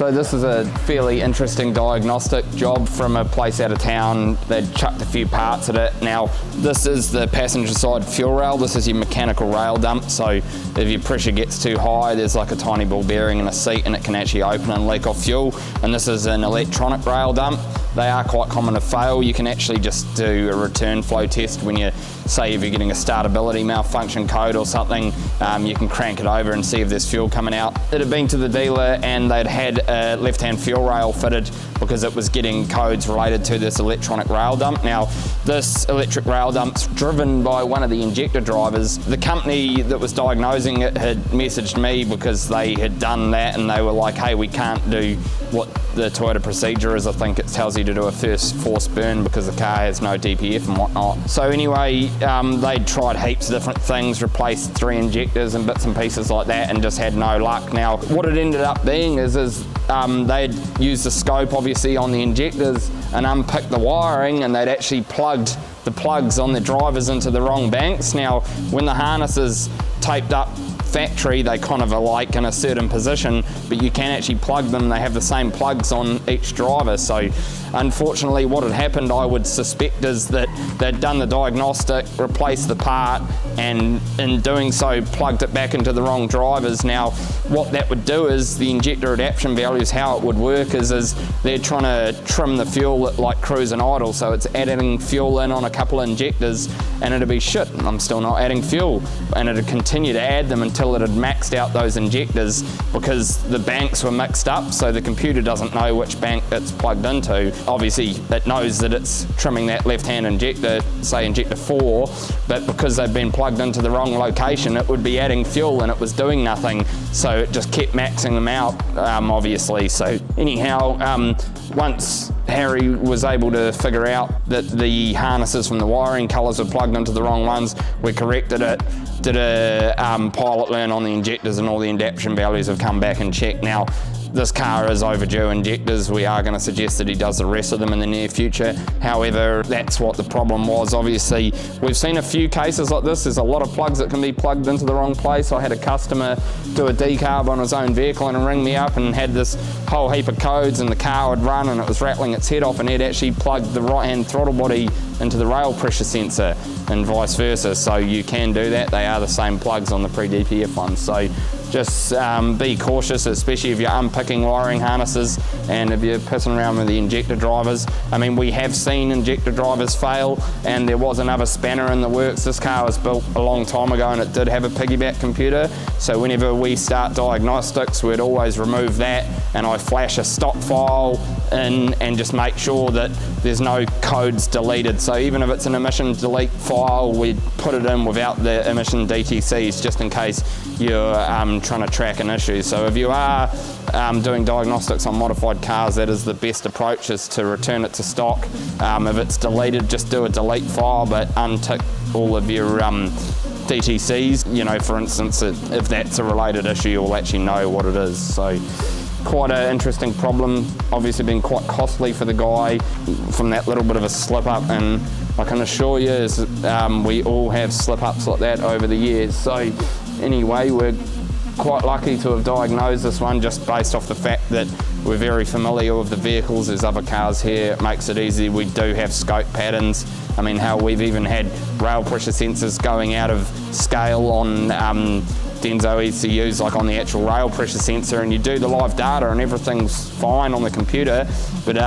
So this is a fairly interesting diagnostic job from a place out of town. They'd chucked a few parts at it. Now, this is the passenger side fuel rail. This is your mechanical rail dump. So if your pressure gets too high, there's like a tiny ball bearing in a seat and it can actually open and leak off fuel. And this is an electronic rail dump. They are quite common to fail. You can actually just do a return flow test when you, say if you're getting a startability malfunction code or something, you can crank it over and see if there's fuel coming out. It had been to the dealer and they'd had a left-hand fuel rail fitted because it was getting codes related to this electronic rail dump. Now, this electric rail dump's driven by one of the Injector drivers. The company that was diagnosing it had messaged me because they had done that and they were like, hey, we can't do what the Toyota procedure is. I think it tells you to do a first force burn because the car has no DPF and whatnot. So anyway, they'd tried heaps of different things, replaced 3 injectors and bits and pieces like that and just had no luck. Now, what it ended up being is they'd used the scope obviously on the injectors and unpicked the wiring, and they'd actually plugged the plugs on the drivers into the wrong banks. Now, when the harness is taped up factory, they kind of are like in a certain position, but you can actually plug them. They have the same plugs on each driver. So unfortunately what had happened, I would suspect, is that they'd done the diagnostic, replaced the part, and in doing so plugged it back into the wrong drivers. Now what that would do is the injector adaptation values, how it would work is they're trying to trim the fuel at like cruise and idle, so it's adding fuel in on a couple of injectors and it'd be shit, I'm still not adding fuel, and it'd continue to add them until it had maxed out those injectors because the banks were mixed up, so the computer doesn't know which bank it's plugged into. Obviously it knows that it's trimming that left-hand injector, say injector 4, but because they've been plugged into the wrong location, it would be adding fuel and it was doing nothing, so it just kept maxing them out, obviously. So anyhow, once Harry was able to figure out that the harnesses from the wiring colours were plugged into the wrong ones, we corrected it, did a pilot learn on the injectors, and all the adaptation values have come back and checked. Now, this car is overdue injectors. We are going to suggest that he does the rest of them in the near future. However, that's what the problem was. Obviously, we've seen a few cases like this. There's a lot of plugs that can be plugged into the wrong place. I had a customer do a decarb on his own vehicle and ring me up and had this whole heap of codes, and the car would run and it was rattling its head off, and he'd actually plugged the right-hand throttle body into the rail pressure sensor and vice versa. So you can do that. They are the same plugs on the pre-DPF ones. So just be cautious, especially if you're unpicking wiring harnesses and if you're pissing around with the injector drivers. I mean, we have seen injector drivers fail, and there was another spanner in the works. This car was built a long time ago and it did have a piggyback computer. So whenever we start diagnostics, we'd always remove that, and I flash a stock file in and just make sure that there's no codes deleted. So even if it's an emission delete file, we'd put it in without the emission DTCs just in case you're trying to track an issue. So if you are doing diagnostics on modified cars, that is the best approach, is to return it to stock. If it's deleted, just do a delete file, but untick all of your DTCs. You know, for instance, if that's a related issue, you'll actually know what it is. So quite an interesting problem, obviously been quite costly for the guy from that little bit of a slip up, and I can assure you we all have slip ups like that over the years. So anyway, we're quite lucky to have diagnosed this one just based off the fact that we're very familiar with the vehicles. There's other cars here, it makes it easy. We do have scope patterns. I mean, hell, we've even had rail pressure sensors going out of scale on Denso ECUs, like on the actual rail pressure sensor, and you do the live data and everything's fine on the computer, but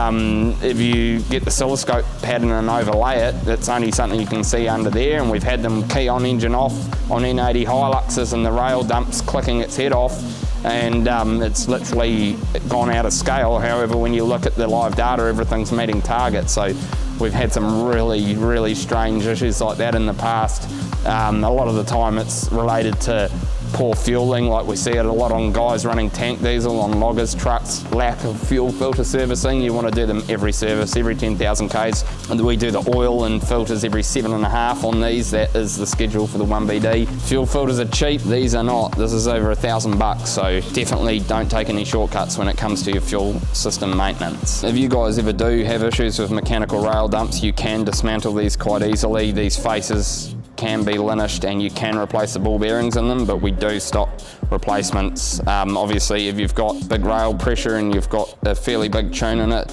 if you get the oscilloscope pattern and overlay it, it's only something you can see under there. And we've had them key on engine off on N80 Hiluxes and the rail dump's clicking its head off, and it's literally gone out of scale. However, when you look at the live data, everything's meeting target. So we've had some really, really strange issues like that in the past. A lot of the time it's related to poor fueling, like we see it a lot on guys running tank diesel on loggers, trucks, lack of fuel filter servicing. You want to do them every service, every 10,000 Ks. And we do the oil and filters every 7.5 on these. That is the schedule for the 1BD. Fuel filters are cheap, these are not. This is over $1,000, so definitely don't take any shortcuts when it comes to your fuel system maintenance. If you guys ever do have issues with mechanical rail dumps, you can dismantle these quite easily. These faces can be linished and you can replace the ball bearings in them, but we do stock replacements. Obviously, if you've got big rail pressure and you've got a fairly big tune in it,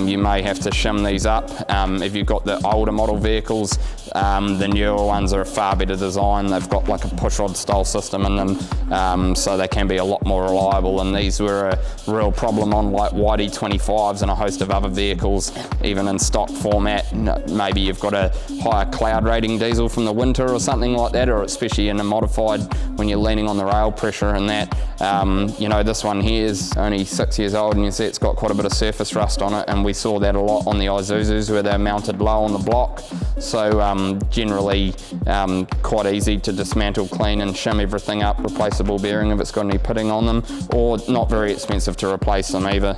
you may have to shim these up. If you've got the older model vehicles, the newer ones are a far better design. They've got like a pushrod style system in them, so they can be a lot more reliable, and these were a real problem on like YD25s and a host of other vehicles, even in stock format. Maybe you've got a higher cloud rating diesel from the winter or something like that, or especially in a modified when you're leaning on the rail pressure and that. You know, this one here is only 6 years old, and you see it's got quite a bit of surface rust on it, and we saw that a lot on the Isuzus where they're mounted low on the block. So generally quite easy to dismantle, clean and shim everything up, replace the ball bearing if it's got any pitting on them, or not very expensive to replace them either.